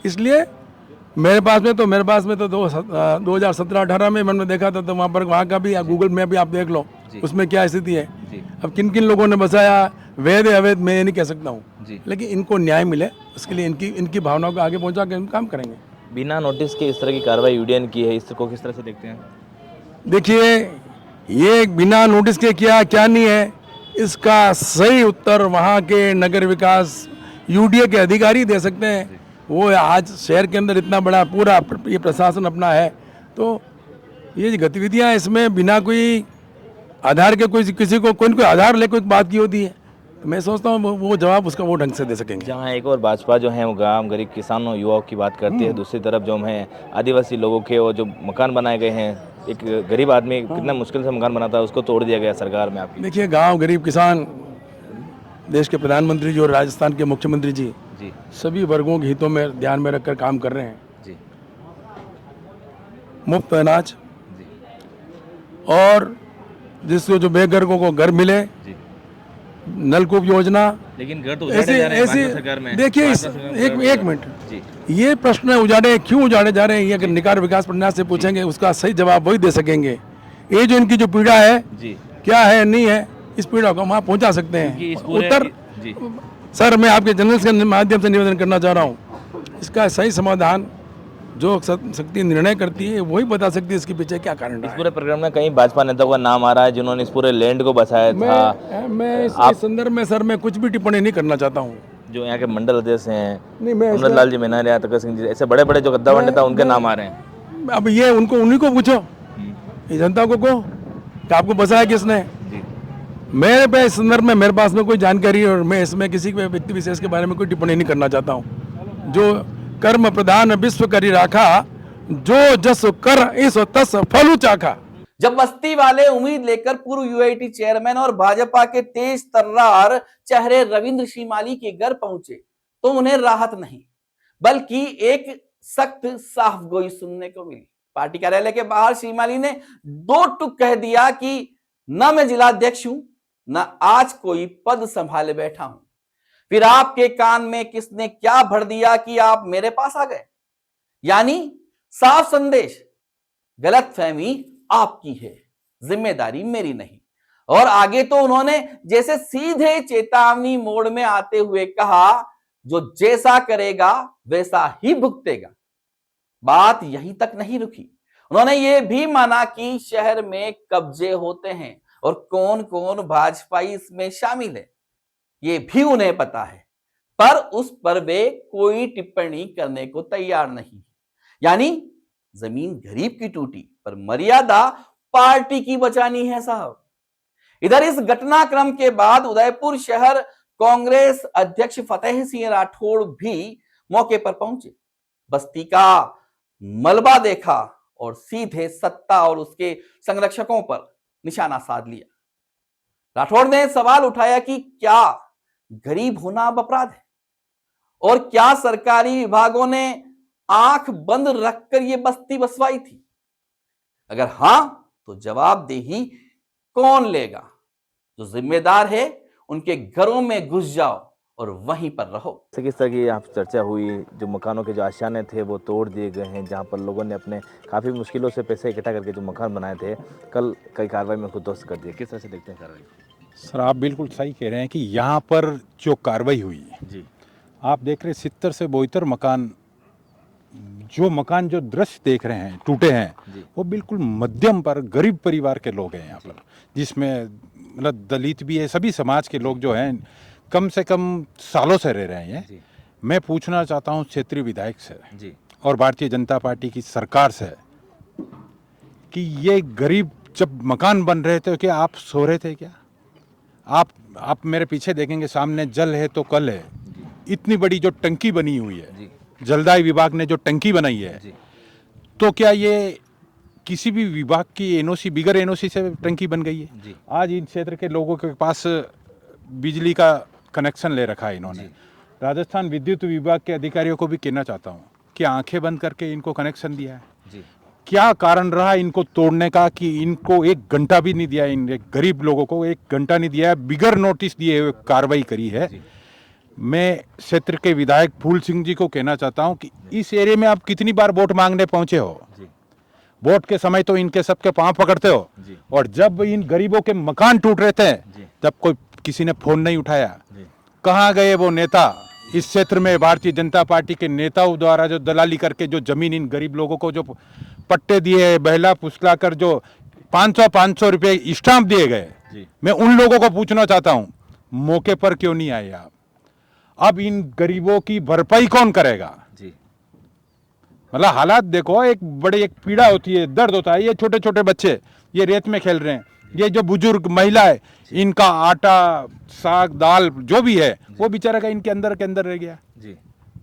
इसलिए मेरे पास में तो 2017-18 में मैंने देखा था, तो वहाँ पर वहाँ का भी गूगल मैप भी आप देख लो, उसमें क्या स्थिति है। अब किन किन लोगों ने बसाया, वैध अवैध, मैं ये नहीं कह सकता हूँ, लेकिन इनको न्याय मिले उसके लिए इनकी भावनाओं को आगे पहुँचा के हम काम करेंगे। बिना नोटिस के इस तरह की कार्रवाई यूडीएन की है, इसको किस तरह से देखते हैं? देखिए, ये बिना नोटिस के किया क्या नहीं है, इसका सही उत्तर वहाँ के नगर विकास यूडीए के अधिकारी दे सकते हैं। वो आज शहर के अंदर इतना बड़ा पूरा ये प्रशासन अपना है, तो ये गतिविधियाँ इसमें बिना कोई आधार के किसी को कोई आधार ले कोई बात की होती है, तो मैं सोचता हूँ वो जवाब उसका वो ढंग से दे सकेंगे। जहाँ एक और भाजपा जो है वो गांव गरीब किसानों युवाओं की बात करती है, दूसरी तरफ जो है आदिवासी लोगों के वो जो मकान बनाए गए हैं, एक गरीब आदमी कितना मुश्किल से मकान बनाता है, उसको तोड़ दिया गया सरकार में। आपकी देखिए, गाँव गरीब किसान, देश के प्रधानमंत्री जी और राजस्थान के मुख्यमंत्री जी सभी वर्गों के हितों में ध्यान में रखकर काम कर रहे हैं। मुफ्त अनाज और जिसको जो बेघरों को घर मिले, नलकूप योजना, लेकिन घर तो ऐसी सरकार में। देखिए, एक मिनट, ये प्रश्न उजाड़े क्यों उजाड़े जा रहे हैं, ये अगर निकार विकास प्रन्यास से पूछेंगे उसका सही जवाब वही दे सकेंगे। ये जो इनकी जो पीड़ा है क्या है नहीं है, इस पीड़ा को हम वहाँ पहुँचा सकते हैं। उत्तर सर, मैं आपके जर्नलिस्ट के माध्यम से निवेदन करना चाह रहा हूँ, इसका सही समाधान जो शक्ति निर्णय करती है वही बता सकती है इसके पीछे क्या कारण है। इस पूरे प्रोग्राम में कई भाजपा नेताओं का नाम आ रहा है जिन्होंने इस पूरे लैंड को बसाया था। मैं इस संदर्भ में सर मैं कुछ भी टिप्पणी नहीं करना चाहता हूँ। जो यहाँ के मंडल अध्यक्ष हैं, अमृतलाल जी मीनारिया, तकर सिंह जी, ऐसे बड़े बड़े जो गद्दावर नेता, उनके नाम आ रहे हैं। अब ये उन्हीं को पूछो, ये जनता को कहो कि आपको बसाया किसने। मेरे पे इस संदर्भ में मेरे पास में कोई जानकारी और मैं इसमें किसी व्यक्ति विशेष के बारे में कोई टिप्पणी नहीं करना चाहता हूँ। जो कर्म प्रधान विश्व करी राखा, जो जस कर इस तस फलु चाखा। जब बस्ती वाले उम्मीद लेकर पूर्व यूआईटी चेयरमैन और भाजपा के तेज तर्रार चेहरे रविंद्र श्रीमाली के घर पहुंचे तो उन्हें राहत नहीं बल्कि एक सख्त साफ गोई सुनने को मिली। पार्टी कार्यालय के बाहर श्रीमाली ने दो टुक कह दिया कि न मैं जिलाध्यक्ष हूं, न आज कोई पद संभाले बैठा हूं। फिर आपके कान में किसने क्या भर दिया कि आप मेरे पास आ गए। यानी साफ संदेश, गलतफहमी आपकी है, जिम्मेदारी मेरी नहीं। और आगे तो उन्होंने जैसे सीधे चेतावनी मोड में आते हुए कहा, जो जैसा करेगा वैसा ही भुगतेगा। बात यहीं तक नहीं रुकी, उन्होंने ये भी माना कि शहर में कब्जे होते हैं और कौन कौन भाजपाई इसमें शामिल है ये भी उन्हें पता है, पर उस पर वे कोई टिप्पणी करने को तैयार नहीं। यानी जमीन गरीब की टूटी पर मर्यादा पार्टी की बचानी है साहब। इधर इस घटनाक्रम के बाद उदयपुर शहर कांग्रेस अध्यक्ष फतेह सिंह राठौड़ भी मौके पर पहुंचे, बस्ती का मलबा देखा और सीधे सत्ता और उसके संरक्षकों पर निशाना साध लिया। राठौड़ ने सवाल उठाया कि क्या गरीब होना अब अपराध है और क्या सरकारी विभागों ने आंख बंद रखकर यह बस्ती बसवाई थी? अगर हां तो जवाबदेही कौन लेगा? जो जिम्मेदार है उनके घरों में घुस जाओ और वहीं पर रहो। किस तरह की यहाँ चर्चा हुई, जो मकानों के जो आशियाने थे वो तोड़ दिए गए हैं, जहाँ पर लोगों ने अपने काफ़ी मुश्किलों से पैसे इकट्ठा करके जो मकान बनाए थे कल कई कार्रवाई में खुद ध्वस्त कर दिए। किस तरह से देखते हैं कार्रवाई? सर आप बिल्कुल सही कह रहे हैं कि यहाँ पर जो कार्रवाई हुई जी, आप देख रहे 70 से 72 मकान, जो दृश्य देख रहे हैं टूटे हैं वो बिल्कुल मध्यम पर गरीब परिवार के लोग हैं यहाँ पर, जिसमें मतलब दलित भी है, सभी समाज के लोग जो हैं कम से कम सालों से रह रहे हैं। मैं पूछना चाहता हूँ क्षेत्रीय विधायक से जी और भारतीय जनता पार्टी की सरकार से कि ये गरीब जब मकान बन रहे थे क्या आप सो रहे थे क्या? आप मेरे पीछे देखेंगे, सामने जल है तो कल है। इतनी बड़ी जो टंकी बनी हुई है, जलदाय विभाग ने जो टंकी बनाई है, तो क्या ये किसी भी विभाग की एनओसी बिगर एनओसी से टंकी बन गई है? आज इन क्षेत्र के लोगों के पास बिजली का कनेक्शन ले रखा है इन्होंने। राजस्थान विद्युत विभाग के अधिकारियों को भी कहना चाहता हूँ कि आंखें बंद करके इनको कनेक्शन दिया है। क्या कारण रहा इनको तोड़ने का कि इनको 1 घंटा भी नहीं दिया, इन गरीब लोगों को 1 घंटा नहीं दिया है, बिगर नोटिस दिए हुए कार्रवाई करी है। मैं क्षेत्र के विधायक फूल सिंह जी को कहना चाहता हूं कि इस एरिया में आप कितनी बार वोट मांगने पहुंचे हो? वोट के समय तो इनके सबके पांव पकड़ते हो, और जब इन गरीबों के मकान टूट रहे थे तब किसी ने फोन नहीं उठाया। कहाँ गए वो नेता? इस क्षेत्र में भारतीय जनता पार्टी के नेताओं द्वारा जो दलाली करके जो जमीन इन गरीब लोगों को जो पट्टे दिए, बहला फुसला कर जो 500 रुपए स्टाम्प दिए गए, मैं उन लोगों को पूछना चाहता हूं मौके पर क्यों नहीं आए आप? अब इन गरीबों की भरपाई कौन करेगा? मतलब हालात देखो, एक पीड़ा होती है, दर्द होता है। ये छोटे छोटे बच्चे ये रेत में खेल रहे हैं, ये जो बुजुर्ग महिला है इनका आटा साग दाल जो भी है वो बेचारा का इनके अंदर के अंदर रह गया।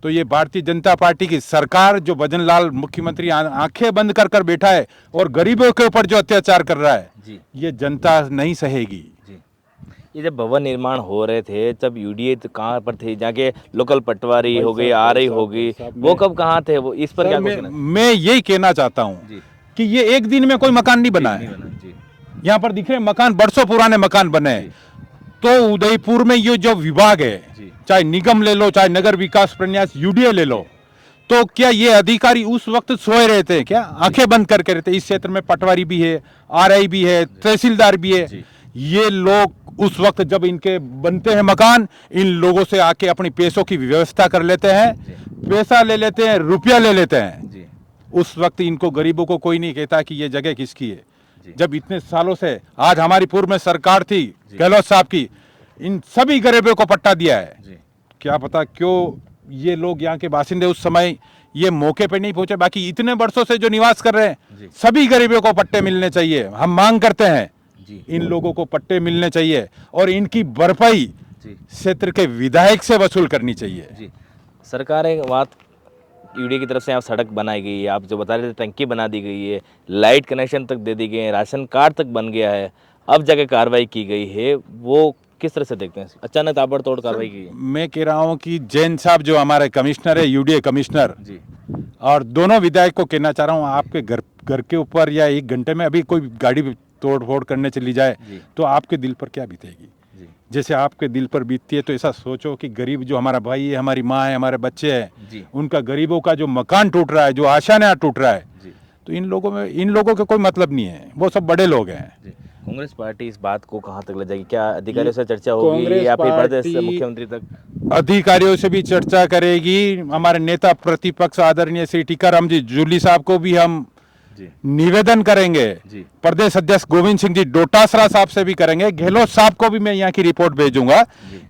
तो ये भारतीय जनता पार्टी की सरकार जो भजन लाल मुख्यमंत्री आंखें बंद कर कर बैठा है और गरीबों के ऊपर जो अत्याचार कर रहा है ये जनता नहीं सहेगी। ये जब भवन निर्माण हो रहे थे तब यूडीए तो कहाँ पर थे? जाके लोकल पटवारी हो गई, आरआई हो गई, वो कब कहाँ थे? वो इस पर क्या मैं यही कहना चाहता हूँ कि ये एक दिन में कोई मकान नहीं बना है। यहाँ पर दिख रहे मकान बरसों पुराने मकान बने हैं। तो उदयपुर में ये जो विभाग है, चाहे निगम ले लो, चाहे नगर विकास प्रन्यास यूडीए ले लो, तो क्या ये अधिकारी उस वक्त सोए रहते हैं क्या? आंखें बंद करके रहते? इस क्षेत्र में पटवारी भी है, आरआई भी है, तहसीलदार भी है। ये लोग उस वक्त जब इनके बनते हैं मकान, इन लोगों से आके अपनी पैसों की व्यवस्था कर लेते हैं, पैसा ले लेते हैं, रुपया ले लेते हैं। उस वक्त इनको गरीबों को कोई नहीं कहता कि ये जगह किसकी है। जब इतने सालों से आज हमारी पूर्व में सरकार थी गहलोत साहब की, इन सभी गरीबों को पट्टा दिया है। क्या पता क्यों ये लोग यहाँ के बासिंदे उस समय ये मौके पे नहीं पहुंचे। बाकी इतने वर्षों से जो निवास कर रहे हैं सभी गरीबों को पट्टे मिलने चाहिए। हम मांग करते हैं इन लोगों को पट्टे मिलने चाहिए और इनकी भरपाई क्षेत्र के विधायक से वसूल करनी चाहिए। सरकार एक बात यूडीए की तरफ से यहाँ सड़क बनाई गई है, आप जो बता रहे थे टंकी बना दी गई है, लाइट कनेक्शन तक दे दी गई है, राशन कार्ड तक बन गया है, अब जाके कार्रवाई की गई है, वो किस तरह से देखते हैं? अचानक ताबड़तोड़ कार्रवाई की है। मैं कह रहा हूँ कि जैन साहब जो हमारे कमिश्नर है, यूडीए कमिश्नर, और दोनों विधायक को कहना चाह रहा हूँ, आपके घर के ऊपर या 1 घंटे में अभी कोई गाड़ी तोड़ फोड़ करने चली जाए तो आपके दिल पर क्या बीतेगी? जैसे आपके दिल पर बीतती है, तो ऐसा सोचो कि गरीब जो हमारा भाई है, हमारी माँ है, हमारे बच्चे हैं, उनका गरीबों का जो मकान टूट रहा है, जो आशाना टूट रहा है, तो इन लोगों का कोई मतलब नहीं है। वो सब बड़े लोग हैं। कांग्रेस पार्टी इस बात को कहाँ तक ले जाएगी? क्या अधिकारियों से चर्चा होगी या फिर प्रदेश मुख्यमंत्री तक? अधिकारियों से भी चर्चा करेगी। हमारे नेता प्रतिपक्ष आदरणीय श्री टीकाराम जी जूली साहब को भी हम निवेदन करेंगे। प्रदेश अध्यक्ष गोविंद सिंह जी डोटासरा साहब से भी करेंगे। गहलोत साहब को भी मैं यहाँ की रिपोर्ट भेजूंगा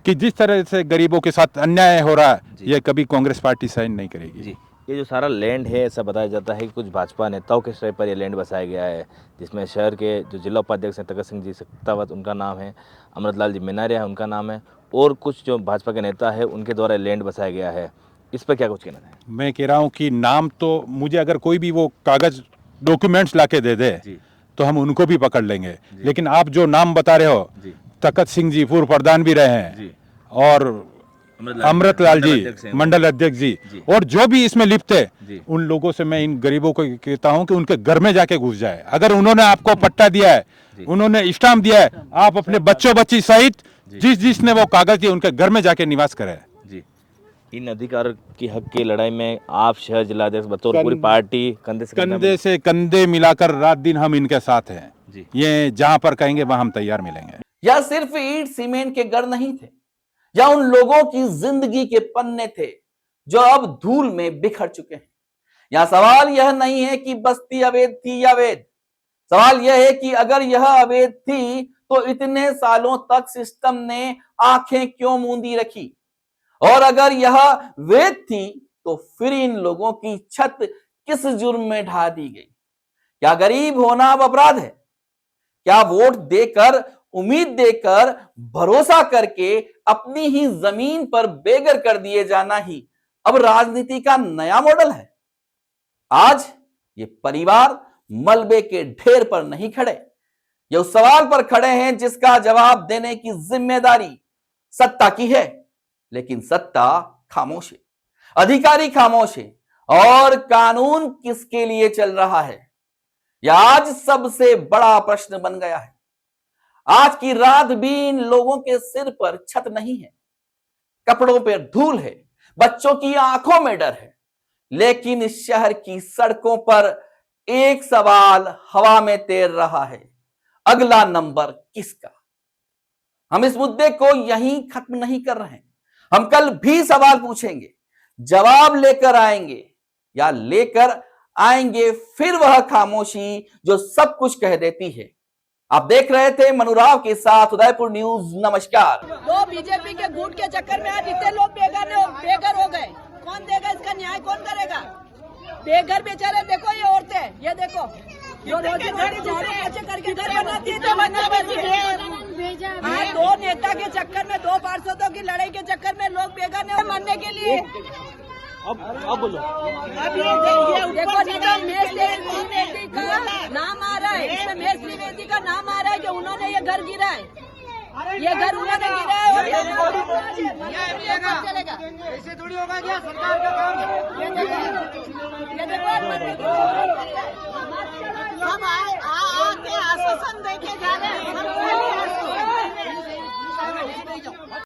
कि जिस तरह से गरीबों के साथ अन्याय हो रहा है ये कभी कांग्रेस पार्टी सहन नहीं करेगी। ये जो सारा लैंड है ऐसा बताया जाता है कि कुछ भाजपा नेताओं के श्रेय पर ये लैंड बसाया गया है, जिसमें शहर के जो जिला उपाध्यक्ष हैं तगत सिंह जी सत्तावत उनका नाम है, अमृतलाल जी मिनारिया उनका नाम है, और कुछ जो भाजपा के नेता है उनके द्वारा लैंड बसाया गया है। इस पर क्या कुछ कहना है? मैं कह रहा हूँ कि नाम तो मुझे अगर कोई भी वो कागज डॉक्यूमेंट्स ला के दे दे तो हम उनको भी पकड़ लेंगे, लेकिन आप जो नाम बता रहे हो, तगत सिंह जी पूर्व प्रधान भी रहे हैं और अमृतलाल जी मंडल अध्यक्ष जी, और जो भी इसमें लिप्त है, उन लोगों से मैं इन गरीबों को कहता हूं कि उनके घर में जाके घुस जाए। अगर उन्होंने आपको पट्टा दिया है, उन्होंने स्टाम्प दिया है, आप अपने बच्चों बच्ची सहित जिसने वो कागज दिए उनके घर में जाके निवास करें। इन अधिकार की हक की लड़ाई में आप शहर जिलाध्यक्ष बतौर पूरी पार्टी कंधे से कंधे मिलाकर रात दिन हम इनके साथ हैं। ये जहां पर कहेंगे वहां हम तैयार मिलेंगे। या सिर्फ ईंट सीमेंट के घर नहीं थे, या उन लोगों की जिंदगी के पन्ने थे जो अब धूल में बिखर चुके हैं। यहां सवाल यह नहीं है कि बस्ती अवैध थी या वैध, सवाल यह है कि अगर यह अवैध थी तो इतने सालों तक सिस्टम ने आंखें क्यों मूंदी रखी, और अगर यह वैध थी तो फिर इन लोगों की छत किस जुर्म में ढा दी गई? क्या गरीब होना अब अपराध है? क्या वोट देकर, उम्मीद देकर, भरोसा करके अपनी ही जमीन पर बेघर कर दिए जाना ही अब राजनीति का नया मॉडल है? आज ये परिवार मलबे के ढेर पर नहीं खड़े, ये उस सवाल पर खड़े हैं जिसका जवाब देने की जिम्मेदारी सत्ता की है। लेकिन सत्ता खामोश है, अधिकारी खामोश है, और कानून किसके लिए चल रहा है, यह आज सबसे बड़ा प्रश्न बन गया है। आज की रात भी इन लोगों के सिर पर छत नहीं है, कपड़ों पर धूल है, बच्चों की आंखों में डर है, लेकिन इस शहर की सड़कों पर एक सवाल हवा में तैर रहा है, अगला नंबर किसका? हम इस मुद्दे को यहीं खत्म नहीं कर रहे हैं। हम कल भी सवाल पूछेंगे, जवाब लेकर आएंगे, या लेकर आएंगे फिर वह खामोशी जो सब कुछ कह देती है। आप देख रहे थे मनुराव के साथ उदयपुर न्यूज। नमस्कार। दो बीजेपी के गुट के चक्कर में आज इतने लोग बेघर हो गए। कौन देगा इसका न्याय? कौन करेगा? बेघर बेचारे देखो, ये औरतें, ये देखो जो रोजी रोटी झाड़ू पोछे करके घर बनाती है, आज दो नेता के चक्कर में, दो पार्षदों की लड़ाई के चक्कर में लोग बेघर नहीं मरने के लिए। अब बोलो, अब ये देखो मेष त्रिवेदी का नाम आ रहा है, इसमें मेष त्रिवेदी का नाम आ रहा है कि उन्होंने ये घर गिरा है, ये घर उन्होंने गिरा है, और चलेगा ऐसे थोड़ी होगा क्या? सरकार का काम ये देखो